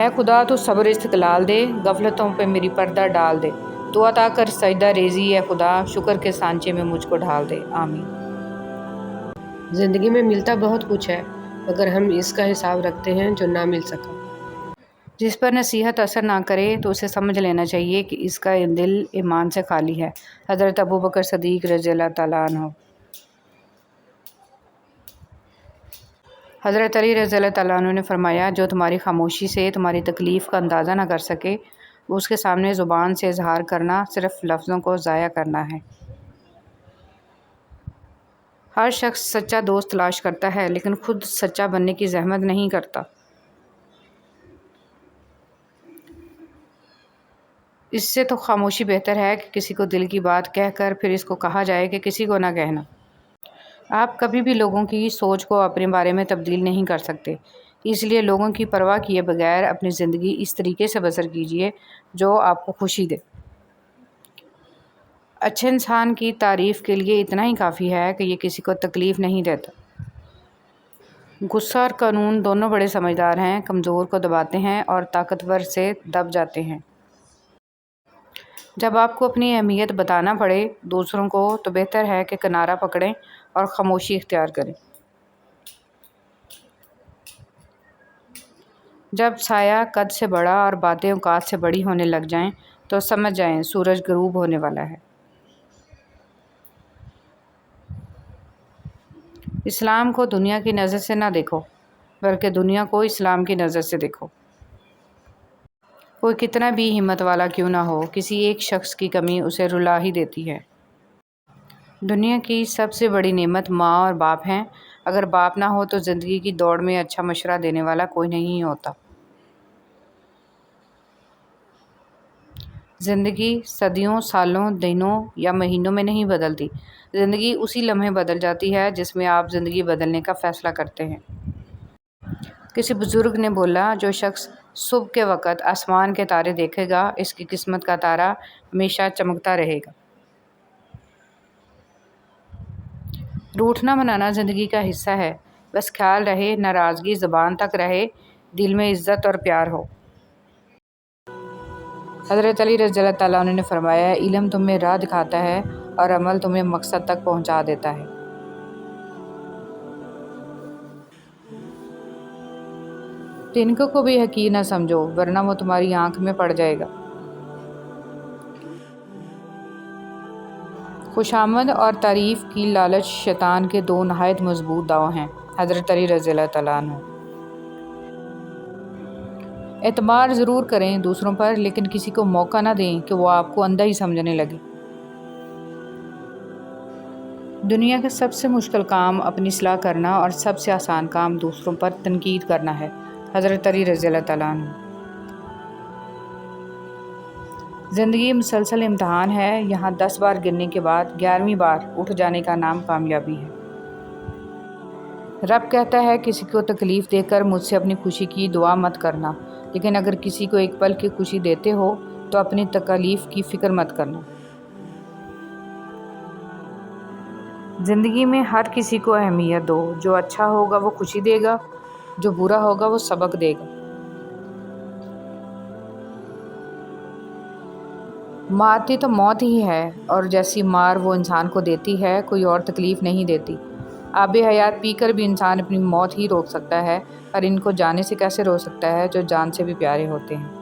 اے خدا تو صبر استقلال دے، غفلتوں پہ میری پردہ ڈال دے، تو عطا کر سجدہ ریزی اے خدا، شکر کے سانچے میں مجھ کو ڈھال دے، آمین۔ زندگی میں ملتا بہت کچھ ہے، مگر ہم اس کا حساب رکھتے ہیں جو نہ مل سکا۔ جس پر نصیحت اثر نہ کرے تو اسے سمجھ لینا چاہیے کہ اس کا دل ایمان سے خالی ہے۔ حضرت ابوبکر صدیق رضی اللہ تعالیٰ عنہ۔ حضرت علی رضی اللہ تعالیٰ عنہ نے فرمایا، جو تمہاری خاموشی سے تمہاری تکلیف کا اندازہ نہ کر سکے، اس کے سامنے زبان سے اظہار کرنا صرف لفظوں کو ضائع کرنا ہے۔ ہر شخص سچا دوست تلاش کرتا ہے لیکن خود سچا بننے کی زحمت نہیں کرتا۔ اس سے تو خاموشی بہتر ہے کہ کسی کو دل کی بات کہہ کر پھر اس کو کہا جائے کہ کسی کو نہ کہنا۔ آپ کبھی بھی لوگوں کی سوچ کو اپنے بارے میں تبدیل نہیں کر سکتے، اس لیے لوگوں کی پرواہ کیے بغیر اپنی زندگی اس طریقے سے بسر کیجیے جو آپ کو خوشی دے۔ اچھے انسان کی تعریف کے لیے اتنا ہی کافی ہے کہ یہ کسی کو تکلیف نہیں دیتا۔ غصہ اور قانون دونوں بڑے سمجھدار ہیں، کمزور کو دباتے ہیں اور طاقتور سے دب جاتے ہیں۔ جب آپ کو اپنی اہمیت بتانا پڑے دوسروں کو تو بہتر ہے کہ کنارہ پکڑیں اور خاموشی اختیار کریں۔ جب سایہ قد سے بڑا اور باتیں اوقات سے بڑی ہونے لگ جائیں تو سمجھ جائیں سورج غروب ہونے والا ہے۔ اسلام کو دنیا کی نظر سے نہ دیکھو، بلکہ دنیا کو اسلام کی نظر سے دیکھو۔ کوئی کتنا بھی ہمت والا کیوں نہ ہو، کسی ایک شخص کی کمی اسے رلا ہی دیتی ہے۔ دنیا کی سب سے بڑی نعمت ماں اور باپ ہیں، اگر باپ نہ ہو تو زندگی کی دوڑ میں اچھا مشورہ دینے والا کوئی نہیں ہوتا۔ زندگی صدیوں، سالوں، دنوں یا مہینوں میں نہیں بدلتی، زندگی اسی لمحے بدل جاتی ہے جس میں آپ زندگی بدلنے کا فیصلہ کرتے ہیں۔ کسی بزرگ نے بولا، جو شخص صبح کے وقت آسمان کے تارے دیکھے گا، اس کی قسمت کا تارا ہمیشہ چمکتا رہے گا۔ روٹھنا منانا زندگی کا حصہ ہے، بس خیال رہے ناراضگی زبان تک رہے، دل میں عزت اور پیار ہو۔ حضرت علی رضی اللہ تعالیٰ عنہ نے فرمایا، علم تمہیں راہ دکھاتا ہے اور عمل تمہیں مقصد تک پہنچا دیتا ہے۔ تنکوں کو بھی حقیر نہ سمجھو ورنہ وہ تمہاری آنکھ میں پڑ جائے گا۔ خوشامد اور تعریف کی لالچ شیطان کے دو نہایت مضبوط داؤ ہیں۔ حضرت علی رضی اللہ تعالیٰ عنہ۔ اعتبار ضرور کریں دوسروں پر، لیکن کسی کو موقع نہ دیں کہ وہ آپ کو اندھا ہی سمجھنے لگے۔ دنیا کا سب سے مشکل کام اپنی اصلاح کرنا اور سب سے آسان کام دوسروں پر تنقید کرنا ہے۔ حضرت علی رضی اللہ تعالیٰ عنہ۔ زندگی مسلسل امتحان ہے، یہاں 10 بار گرنے کے بعد 11ویں بار اٹھ جانے کا نام کامیابی ہے۔ رب کہتا ہے، کسی کو تکلیف دے کر مجھ سے اپنی خوشی کی دعا مت کرنا، لیکن اگر کسی کو ایک پل کی خوشی دیتے ہو تو اپنی تکلیف کی فکر مت کرنا۔ زندگی میں ہر کسی کو اہمیت دو، جو اچھا ہوگا وہ خوشی دے گا، جو برا ہوگا وہ سبق دے گا۔ مارتی تو موت ہی ہے، اور جیسی مار وہ انسان کو دیتی ہے کوئی اور تکلیف نہیں دیتی۔ آب حیات پی کر بھی انسان اپنی موت ہی روک سکتا ہے، پر ان کو جانے سے کیسے روک سکتا ہے جو جان سے بھی پیارے ہوتے ہیں۔